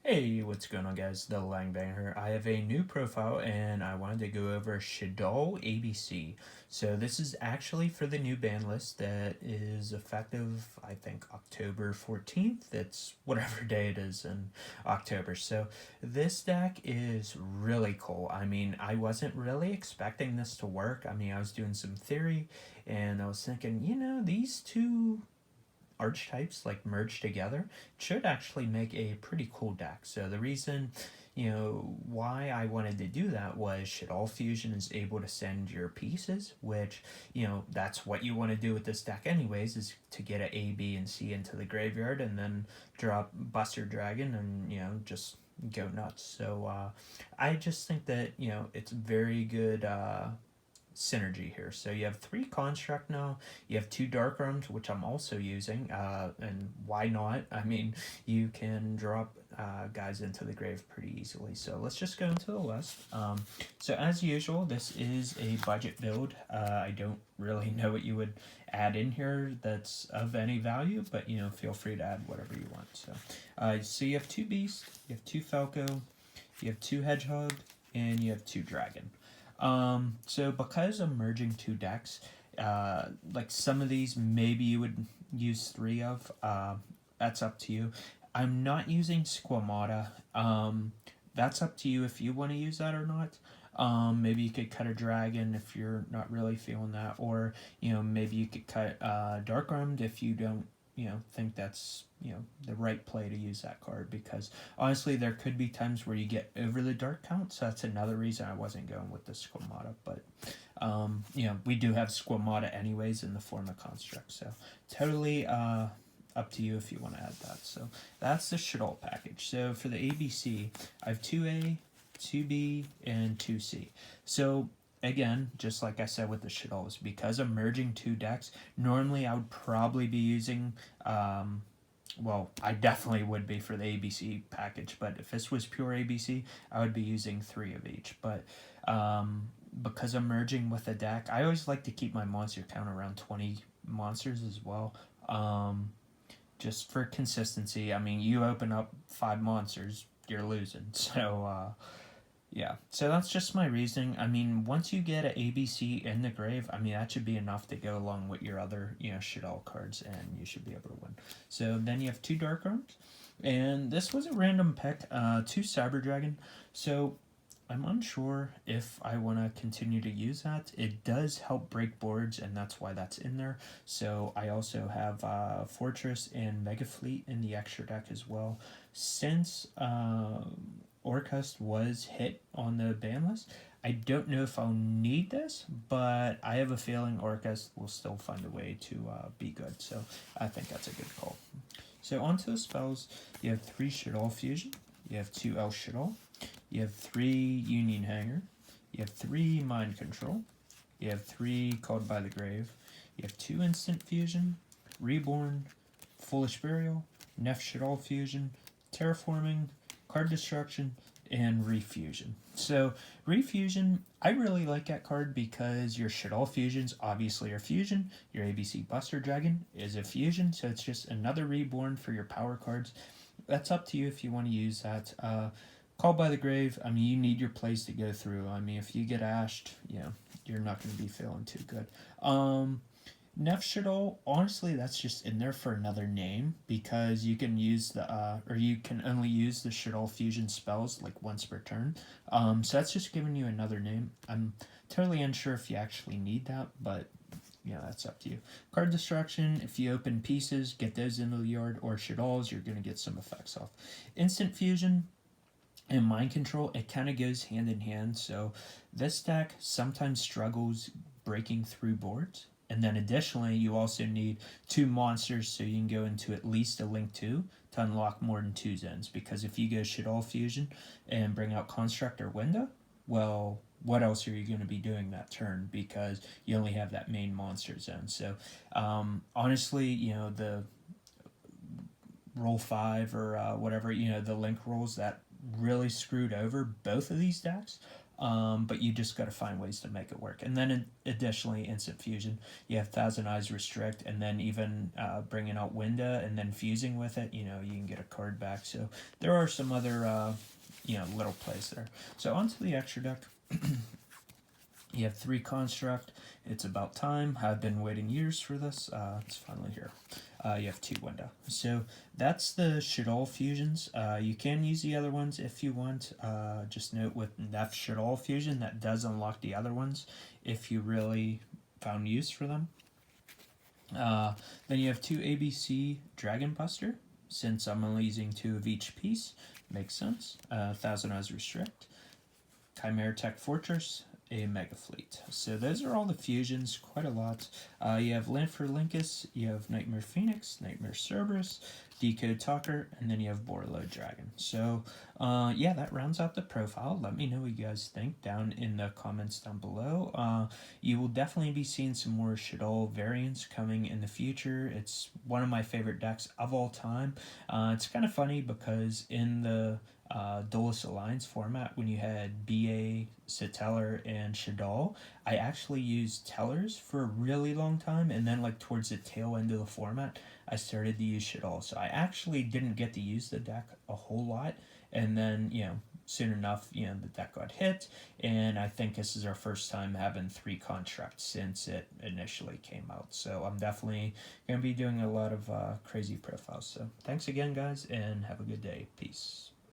Hey, what's going on, guys? The Langbanger here. I have a new profile and I wanted to go over Shaddoll ABC. So, this is actually for the new ban list that is effective, I think, October 14th. It's whatever day it is in October. So, this deck is really cool. I mean, I wasn't really expecting this to work. I mean, I was doing some theory and I was thinking, these two archetypes like merged together should actually make a pretty cool deck. So the reason, why I wanted to do that was Shaddoll Fusion is able to send your pieces, which, that's what you want to do with this deck anyways, is to get A, B, and C into the graveyard and then drop Buster Dragon and, just go nuts. So I just think that, it's very good synergy here. So you have three construct now. You have two dark arms, which I'm also using. And why not? I mean, you can drop guys into the grave pretty easily. So let's just go into the list. So as usual, this is a budget build. I don't really know what you would add in here that's of any value, but feel free to add whatever you want. So you have two beasts, you have two Falco, you have two hedgehog, and you have two dragon. So because I'm merging two decks, like some of these maybe you would use three of. That's up to you. I'm not using Squamata. That's up to you if you want to use that or not. Maybe you could cut a dragon if you're not really feeling that, or maybe you could cut Dark Armed if you don't think that's the right play to use that card, because honestly there could be times where you get over the dark count, so that's another reason I wasn't going with the Squamata. But we do have Squamata anyways in the form of construct, so totally up to you if you want to add that. So that's the Shaddoll package. So for the ABC, I have 2A, 2B, and 2C. So again, just like I said with the Shaddolls, because I'm merging two decks, normally I would probably be using, well, I definitely would be for the ABC package, but if this was pure ABC, I would be using three of each. But because I'm merging with a deck, I always like to keep my monster count around 20 monsters as well. Just for consistency. I mean, you open up 5 monsters, you're losing. So, yeah, so that's just my reasoning. I mean, once you get an ABC in the grave, I mean, that should be enough to go along with your other, Shaddoll cards, and you should be able to win. So then you have two Dark Arms, and this was a random pick, two Cyber Dragon. So I'm unsure if I want to continue to use that. It does help break boards, and that's why that's in there. So I also have Fortress and Mega Fleet in the extra deck as well. Since Orcust was hit on the ban list, I don't know if I'll need this, but I have a feeling Orcust will still find a way to be good. So I think that's a good call. So onto the spells, you have three Shaddoll Fusion, you have two El Shaddoll, you have three Union Hanger, you have three Mind Control, you have three Called by the Grave, you have two Instant Fusion, Reborn, Foolish Burial, Neff Shaddoll Fusion, Terraforming, Card Destruction, and Refusion. So Refusion, I really like that card because your Shaddoll Fusions obviously are fusion, your ABC Buster Dragon is a fusion, so it's just another reborn for your power cards. That's up to you if you want to use that. Called by the Grave, I mean, you need your plays to go through. I mean, if you get ashed, you're not going to be feeling too good. Neff Shaddoll, honestly, that's just in there for another name because you can use the, or you can only use the Shaddoll fusion spells like once per turn. So that's just giving you another name. I'm totally unsure if you actually need that, but that's up to you. Card Destruction, if you open pieces, get those into the yard, or Shaddolls, you're going to get some effects off. Instant Fusion and Mind Control, it kind of goes hand in hand. So this deck sometimes struggles breaking through boards. And then additionally, you also need two monsters so you can go into at least a Link 2 to unlock more than two zones. Because if you go Shaddoll Fusion and bring out Construct or Window, well, what else are you going to be doing that turn? Because you only have that main monster zone. So honestly, the roll 5 or whatever, the Link rolls that really screwed over both of these decks. but you just got to find ways to make it work. And then additionally, Instant Fusion, you have Thousand Eyes Restrict, and then even bringing out Winda and then fusing with it, you can get a card back. So there are some other, little plays there. So onto the extra deck. You have 3 Construct. It's about time. I've been waiting years for this. It's finally here. You have 2 Window. So that's the Shaddoll fusions. You can use the other ones if you want. Just note with Nef Shaddoll fusion, that does unlock the other ones if you really found use for them. Then you have 2 ABC Dragon Buster. Since I'm only using 2 of each piece, makes sense. Thousand Eyes Restrict. Chimera Tech Fortress, a Mega Fleet. So those are all the fusions, quite a lot. You have Land for Linkus, you have Nightmare Phoenix, Nightmare Cerberus, Decode Talker, and then you have Borlo Dragon. So yeah, that rounds out the profile. Let me know what you guys think down in the comments down below. You will definitely be seeing some more Shaddoll variants coming in the future. It's one of my favorite decks of all time. It's kind of funny because in the Duelist Alliance format, when you had BA, Satellar, and Shaddoll, I actually used Tellers for a really long time, and then like towards the tail end of the format, I started to use Shaddoll. So I actually didn't get to use the deck a whole lot, and then, soon enough, the deck got hit, and I think this is our first time having 3 Constructs since it initially came out. So I'm definitely going to be doing a lot of crazy profiles. So thanks again, guys, and have a good day. Peace.